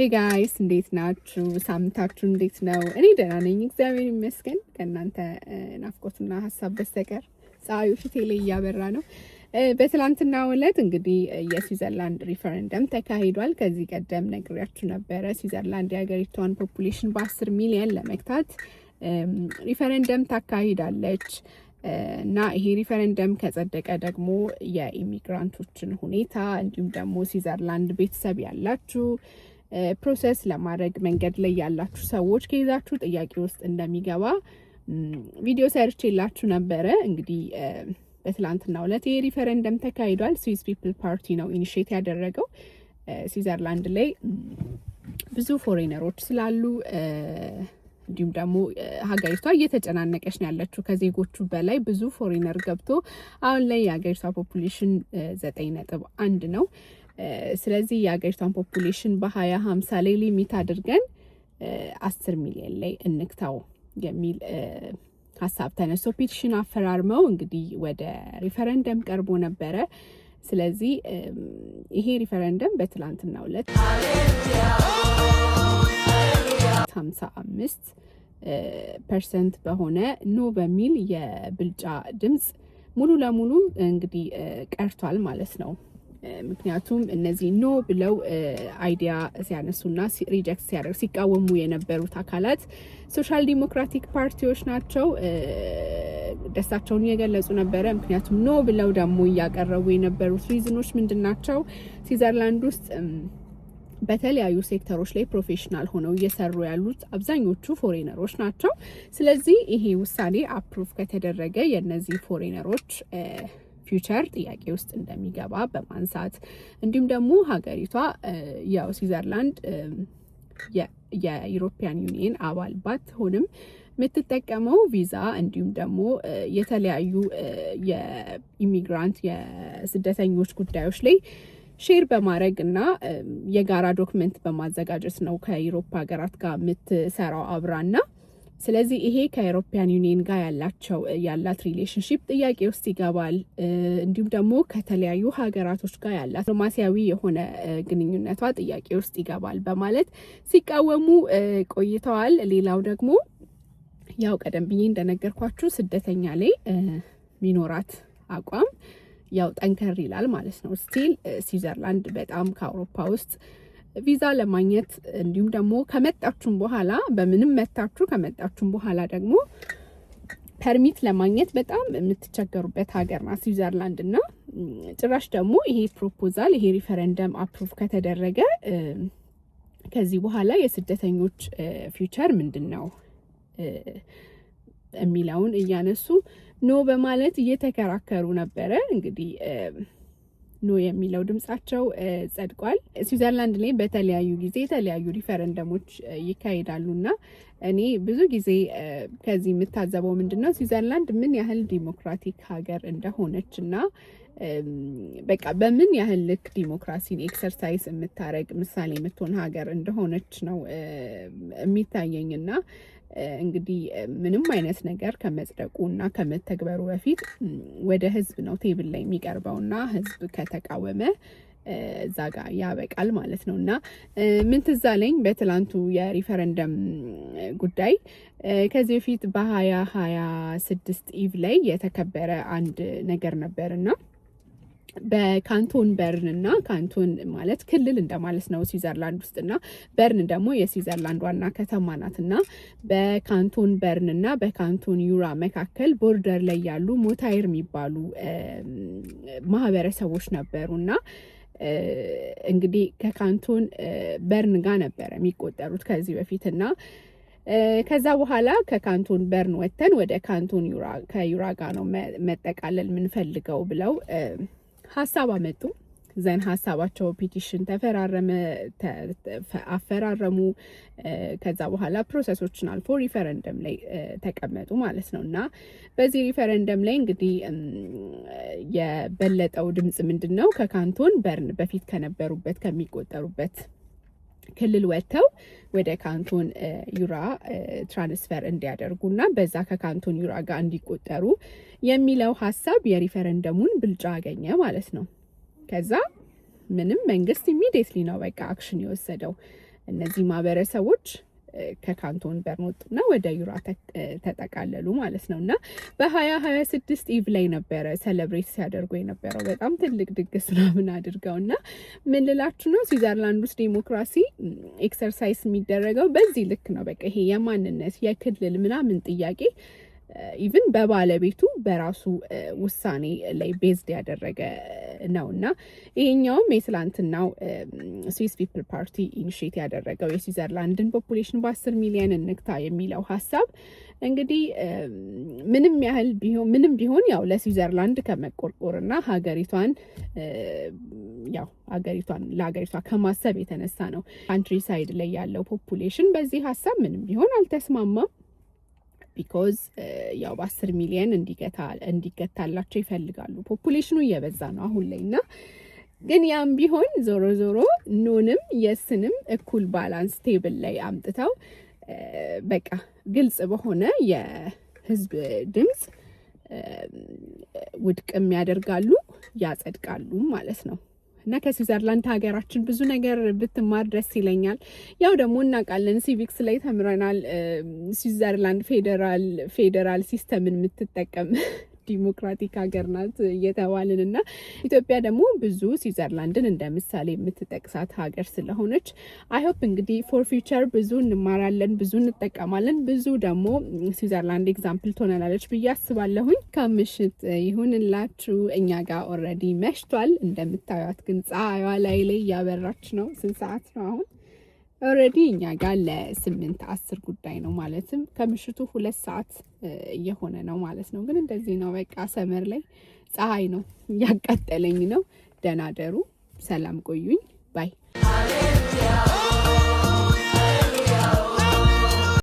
ሄይ ጋይስ እንዴት ናችሁ? ሳምንታችሁ እንዴት ነው? እኔ ደህና ነኝ እግዚአብሔር ይመስገን። ከእናንተ ናፍቆትና ሀሳብ በስተቀር ፀሐዩ ፊቴ ላይ እያበራ ነው። በትላንትናው ዕለት እንግዲህ የስዊዘርላንድ ሪፈረንደም ተካሂዷል። ከዚህ ቀደም ነግሬያችሁ ነበረ። ስዊዘርላንድ የሀገሪቷን ፖፑሌሽን በ10 ሚሊዮን ለመግታት ሪፈረንደም ታካሂዳለች እና ይሄ ሪፈረንደም ከጸደቀ ደግሞ የኢሚግራንቶችን ሁኔታ እንዲሁም ደግሞ ስዊዘርላንድ ቤተሰብ ያላችሁ ፕሮሰስ ለማድረግ መንገድ ላይ ያላችሁ ሰዎች ከይዛችሁ ጥያቄ ውስጥ እንደሚገባ ቪዲዮ ሰርቼላችሁ ነበረ። እንግዲህ በትላንትናው ዕለት ይሄ ሪፈረንደም ተካሂዷል። ስዊስ ፒፕል ፓርቲ ነው ኢኒሼት ያደረገው። ስዊዘርላንድ ላይ ብዙ ፎሬነሮች ስላሉ እንዲሁም ደግሞ ሀገሪቷ እየተጨናነቀች ነው ያለችው። ከዜጎቹ በላይ ብዙ ፎሬነር ገብቶ አሁን ላይ የሀገሪቷ ፖፑሌሽን 9.1 ነው። ስለዚህ የሀገሪቷን ፖፑሌሽን በ2050 ላይ ሊሚት አድርገን 10 ሚሊዮን ላይ እንክታው የሚል ሀሳብ ተነስቶ ፔቲሽን አፈራርመው እንግዲህ ወደ ሪፈረንደም ቀርቦ ነበረ። ስለዚህ ይሄ ሪፈረንደም በትላንትናው ዕለት 55% በሆነ ኖ በሚል የብልጫ ድምጽ ሙሉ ለሙሉ እንግዲህ ቀርቷል ማለት ነው። ምክንያቱም እነዚህ ኖ ብለው አይዲያ ሲያነሱና ሪጀክት ሲያደርጉ ሲቃወሙ የነበሩት አካላት ሶሻል ዲሞክራቲክ ፓርቲዎች ናቸው። ደስታቸውን እየገለጹ ነበረ። ምክንያቱም ኖ ብለው ደግሞ እያቀረቡ የነበሩት ሪዝኖች ምንድን ናቸው? ስዊዘርላንድ ውስጥ በተለያዩ ሴክተሮች ላይ ፕሮፌሽናል ሆነው እየሰሩ ያሉት አብዛኞቹ ፎሬነሮች ናቸው። ስለዚህ ይሄ ውሳኔ አፕሩቭ ከተደረገ የነዚህ ፎሬነሮች ፊውቸር ጥያቄ ውስጥ እንደሚገባ በማንሳት እንዲሁም ደግሞ ሀገሪቷ ያው ስዊዘርላንድ የዩሮፒያን ዩኒየን አባል ባትሆንም የምትጠቀመው ቪዛ እንዲሁም ደግሞ የተለያዩ የኢሚግራንት የስደተኞች ጉዳዮች ላይ ሼር በማድረግ እና የጋራ ዶክመንት በማዘጋጀት ነው ከዩሮፓ ሀገራት ጋር የምትሰራው አብራና። ስለዚህ ይሄ ከዩሮፒያን ዩኒየን ጋር ያላት ሪሌሽንሺፕ ጥያቄ ውስጥ ይገባል። እንዲሁም ደግሞ ከተለያዩ ሀገራቶች ጋር ያላት ዲፕሎማሲያዊ የሆነ ግንኙነቷ ጥያቄ ውስጥ ይገባል በማለት ሲቃወሙ ቆይተዋል። ሌላው ደግሞ ያው ቀደም ብዬ እንደነገርኳችሁ ስደተኛ ላይ ሚኖራት አቋም ያው ጠንከር ይላል ማለት ነው። ስቲል ስዊዘርላንድ በጣም ከአውሮፓ ውስጥ ቪዛ ለማግኘት እንዲሁም ደግሞ ከመጣችሁም በኋላ በምንም መታችሁ ከመጣችሁም በኋላ ደግሞ ፐርሚት ለማግኘት በጣም የምትቸገሩበት ሀገር ናት ስዊዘርላንድ እና ጭራሽ ደግሞ ይሄ ፕሮፖዛል ይሄ ሪፈረንደም አፕሩቭ ከተደረገ ከዚህ በኋላ የስደተኞች ፊውቸር ምንድን ነው የሚለውን እያነሱ ኖ በማለት እየተከራከሩ ነበረ። እንግዲህ ኖ የሚለው ድምጻቸው ጸድቋል። ስዊዘርላንድ ላይ በተለያዩ ጊዜ የተለያዩ ሪፈረንደሞች ይካሄዳሉና እኔ ብዙ ጊዜ ከዚህ የምታዘበው ምንድነው ስዊዘርላንድ ምን ያህል ዲሞክራቲክ ሀገር እንደሆነች እና በቃ በምን ያህል ልክ ዲሞክራሲን ኤክሰርሳይዝ የምታረግ ምሳሌ የምትሆን ሀገር እንደሆነች ነው የሚታየኝና እንግዲህ ምንም አይነት ነገር ከመጽደቁ እና ከመተግበሩ በፊት ወደ ህዝብ ነው ቴብል ላይ የሚቀርበውና ህዝብ ከተቃወመ እዛ ጋር ያበቃል ማለት ነው። እና ምን ትዝ አለኝ በትላንቱ የሪፈረንደም ጉዳይ ከዚህ በፊት በ2026 ኢቭ ላይ የተከበረ አንድ ነገር ነበርና በካንቶን በርን እና ካንቶን ማለት ክልል እንደማለት ነው ስዊዘርላንድ ውስጥና በርን ደግሞ የስዊዘርላንድ ዋና ከተማ ናትና በካንቶን በርን እና በካንቶን ዩራ መካከል ቦርደር ላይ ያሉ ሞታይር የሚባሉ ማህበረሰቦች ነበሩና እንግዲህ ከካንቶን በርን ጋር ነበረ የሚቆጠሩት ከዚህ በፊትና ከዛ በኋላ ከካንቶን በርን ወጥተን ወደ ካንቶን ዩራ ከዩራ ጋር ነው መጠቃለል የምንፈልገው ብለው ሀሳብ አመጡ። ዘን ሀሳባቸው ፒቲሽን አፈራረሙ። ከዛ በኋላ ፕሮሰሶችን አልፎ ሪፈረንደም ላይ ተቀመጡ ማለት ነው። እና በዚህ ሪፈረንደም ላይ እንግዲህ የበለጠው ድምጽ ምንድን ነው? ከካንቶን በርን በፊት ከነበሩበት ከሚቆጠሩበት ክልል ወጥተው ወደ ካንቶን ዩራ ትራንስፈር እንዲያደርጉና በዛ ከካንቶን ዩራ ጋር እንዲቆጠሩ የሚለው ሀሳብ የሪፈረንደሙን ብልጫ አገኘ ማለት ነው። ከዛ ምንም መንግስት ኢሚዲየትሊ ነው በቃ አክሽን የወሰደው። እነዚህ ማህበረሰቦች ከካንቶን በርን ወጡና ወደ ዩራ ተጠቃለሉ ማለት ነውና በ2026 ኢቭ ላይ ነበረ ሴሌብሬት ሲያደርጉ የነበረው በጣም ትልቅ ድግስ ምናምን አድርገውና ምን ልላችሁ ነው ስዊዘርላንድ ውስጥ ዲሞክራሲ ኤክሰርሳይዝ የሚደረገው በዚህ ልክ ነው። በቃ ይሄ የማንነት የክልል ምናምን ጥያቄ ኢቭን በባለቤቱ በራሱ ውሳኔ ላይ ቤዝድ ያደረገ ነውና ይሄኛውም የትላንትናው ስዊስ ፒፕል ፓርቲ ኢኒሺየት ያደረገው የስዊዘርላንድን ፖፑሌሽን በ10 ሚሊዮን እንክታ የሚለው ሀሳብ እንግዲህ ምንም ቢሆን ያው ለስዊዘርላንድ ከመቆርቆርና ለሀገሪቷ ከማሰብ የተነሳ ነው። ካንትሪ ሳይድ ላይ ያለው ፖፑሌሽን በዚህ ሀሳብ ምንም ቢሆን አልተስማማም። ቢኮዝ ያው በ10 ሚሊዮን እንዲገታላቸው ይፈልጋሉ። ፖፑሌሽኑ እየበዛ ነው አሁን ላይ እና ግን ያም ቢሆን ዞሮ ዞሮ ኖንም የስንም እኩል ባላንስ ቴብል ላይ አምጥተው በቃ ግልጽ በሆነ የህዝብ ድምጽ ውድቅም ያደርጋሉ ያጸድቃሉ ማለት ነው። እና ከስዊዘርላንድ ሀገራችን ብዙ ነገር ብትማር ደስ ይለኛል። ያው ደግሞ እናውቃለን ሲቪክስ ላይ ተምረናል። ስዊዘርላንድ ፌዴራል ሲስተምን የምትጠቀም ዲሞክራቲክ ሀገር ናት እየተባልን እና ኢትዮጵያ ደግሞ ብዙ ስዊዘርላንድን እንደ ምሳሌ የምትጠቅሳት ሀገር ስለሆነች አይ ሆፕ እንግዲህ ፎር ፊውቸር ብዙ እንማራለን፣ ብዙ እንጠቀማለን፣ ብዙ ደግሞ ስዊዘርላንድ ኤግዛምፕል ትሆናለች ብዬ አስባለሁኝ። ከምሽት ይሁንላችሁ። እኛ ጋር ኦልሬዲ መሽቷል። እንደምታዩት ግን ፀሐይዋ ላይ እያበራች ነው። ስንት ሰዓት ነው አሁን? ኦልሬዲ እኛ ጋር ለ8:10 ጉዳይ ነው ማለትም ከምሽቱ 2 ሰዓት እየሆነ ነው ማለት ነው። ግን እንደዚህ ነው በቃ ሰመር ላይ ፀሐይ ነው ያቃጠለኝ ነው። ደህና ደሩ። ሰላም ቆዩኝ ባይ